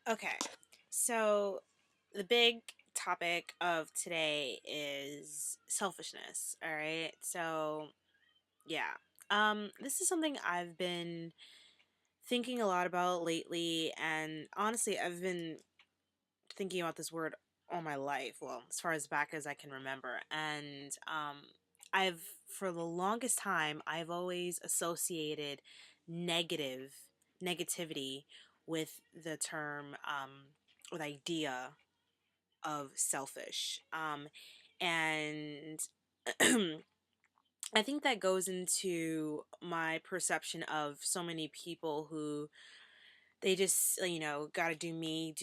Okay, so the big topic of today is selfishness. All right, so yeah, this is something I've been thinking a lot about lately, and honestly, I've been thinking about this word all my life. Well, as far as back as I can remember, and I've for the longest time I've always associated negative negativity with the term or the idea of selfish. And I think that goes into my perception of so many people who they just, got to do me,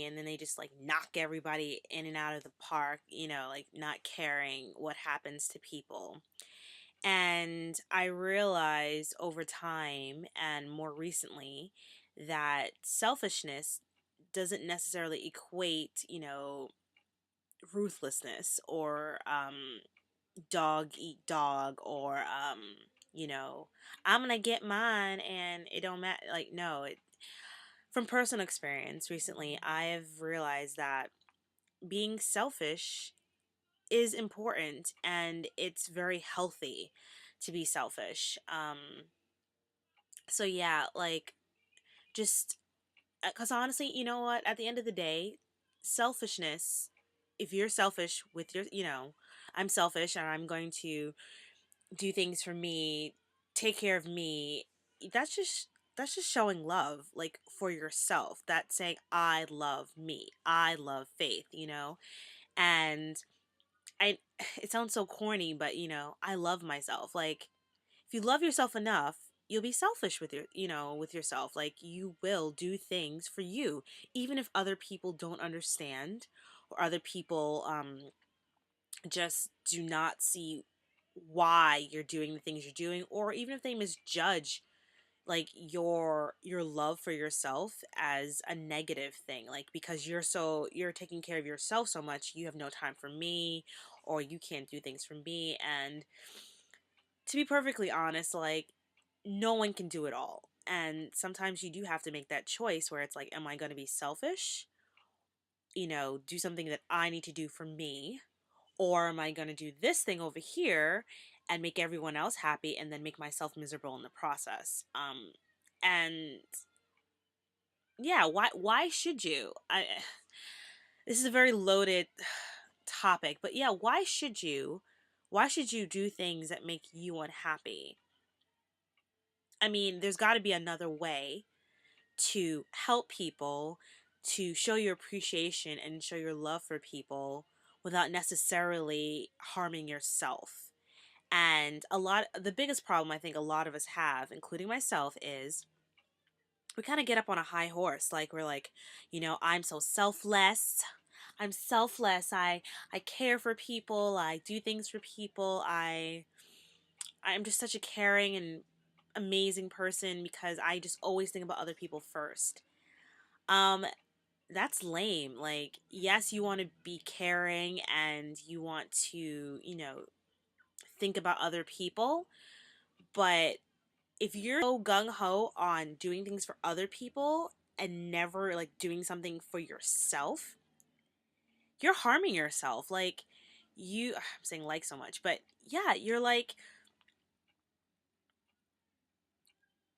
and then they just like knock everybody in and out of the park, like not caring what happens to people. And I realized over time and more recently that selfishness doesn't necessarily equate, ruthlessness or dog eat dog or you know I'm gonna get mine and it don't matter. Like, no, from personal experience recently I've realized that being selfish is important and it's very healthy to be selfish. So yeah, like, just because honestly, you know what, at the end of the day, selfishness, if you're selfish with your, I'm selfish and I'm going to do things for me, take care of me, that's just showing love, like, for yourself. That's saying I love me. I love Faith, And I it sounds so corny, but I love myself. Like, if you love yourself enough, you'll be selfish with with yourself. Like, you will do things for you even if other people don't understand, or other people just do not see why you're doing the things you're doing, or even if they misjudge like your love for yourself as a negative thing, like because you're taking care of yourself so much, you have no time for me, or you can't do things for me. And to be perfectly honest, like, no one can do it all, and sometimes you do have to make that choice where it's like, am I going to be selfish, do something that I need to do for me, or am I going to do this thing over here and make everyone else happy and then make myself miserable in the process? And yeah, why should you? This is a very loaded topic, but yeah, why should you do things that make you unhappy? I mean, there's got to be another way to help people, to show your appreciation and show your love for people without necessarily harming yourself. And the biggest problem I think a lot of us have, including myself, is we kind of get up on a high horse. Like, we're like, I'm so selfless. I'm selfless. I care for people. I do things for people. I'm just such a caring and amazing person because I just always think about other people first. Um that's lame. Like, yes, you want to be caring and you want to, think about other people, but if you're so gung ho on doing things for other people and never like doing something for yourself, you're harming yourself. Like, I'm saying like so much, but yeah, you're like,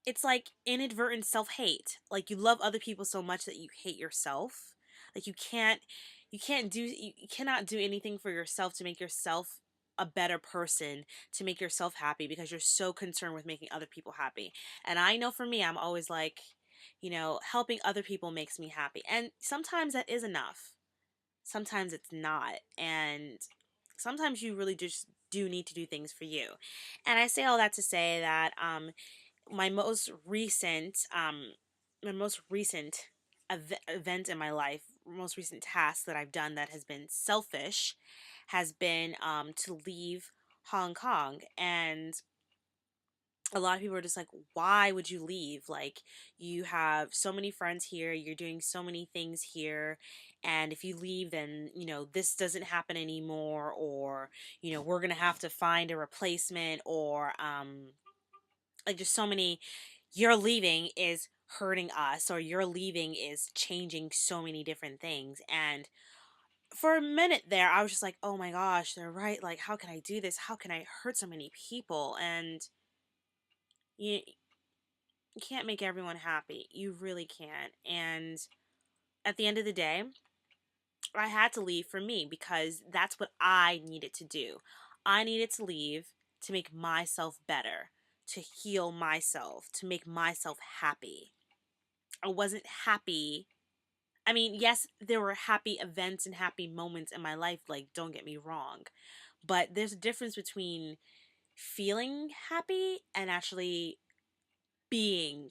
it's like inadvertent self-hate. Like, you love other people so much that you hate yourself. Like, you cannot do anything for yourself to make yourself a better person, to make yourself happy, because you're so concerned with making other people happy. And I know for me, I'm always like, helping other people makes me happy. And sometimes that is enough. Sometimes it's not. And sometimes you really just do need to do things for you. And I say all that to say that my most recent my most recent event in my life, most recent task that I've done that has been selfish, has been to leave Hong Kong. And a lot of people are just like, why would you leave? Like, you have so many friends here, you're doing so many things here, and if you leave, then this doesn't happen anymore, or we're gonna have to find a replacement, or like, just so many. You're leaving is hurting us or your leaving is changing so many different things. And for a minute there, I was just like, oh my gosh, they're right. Like, how can I do this? How can I hurt so many people? And you can't make everyone happy. You really can't. And at the end of the day, I had to leave for me because that's what I needed to do. I needed to leave to make myself better, to heal myself, to make myself happy. I wasn't happy. I mean, yes, there were happy events and happy moments in my life, like, don't get me wrong. But there's a difference between feeling happy and actually being.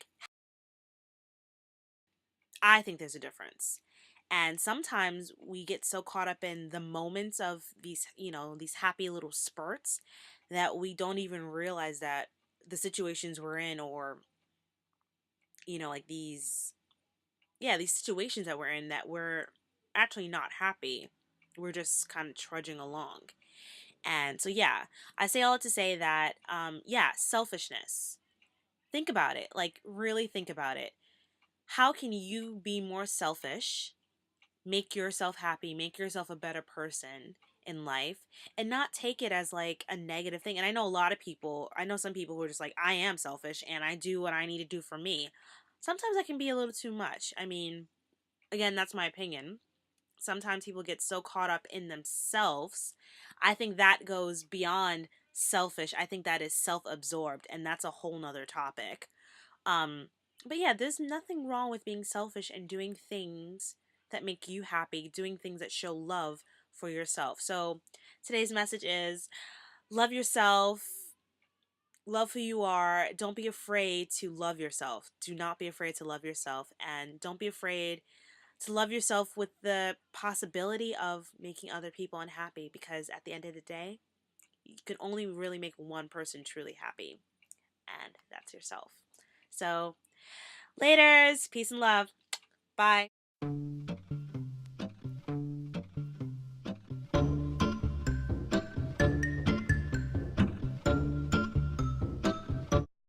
I think there's a difference. And sometimes we get so caught up in the moments of these, these happy little spurts that we don't even realize that the situations we're in, or, like these situations that we're in, that we're actually not happy. We're just kind of trudging along. And so, yeah, I say all to say that, yeah, selfishness. Think about it. Like, really think about it. How can you be more selfish, make yourself happy, make yourself a better person in life, and not take it as like a negative thing? And I know some people who are just like, I am selfish and I do what I need to do for me. Sometimes that can be a little too much. I mean, again, that's my opinion. Sometimes people get so caught up in themselves. I think that goes beyond selfish. I think that is self-absorbed, and that's a whole nother topic. Um, but yeah, there's nothing wrong with being selfish and doing things that make you happy, doing things that show love for yourself. So today's message is love yourself, love who you are. Don't be afraid to love yourself. Do not be afraid to love yourself, and don't be afraid to love yourself with the possibility of making other people unhappy, because at the end of the day, you can only really make one person truly happy, and that's yourself. So, laters, peace and love. Bye.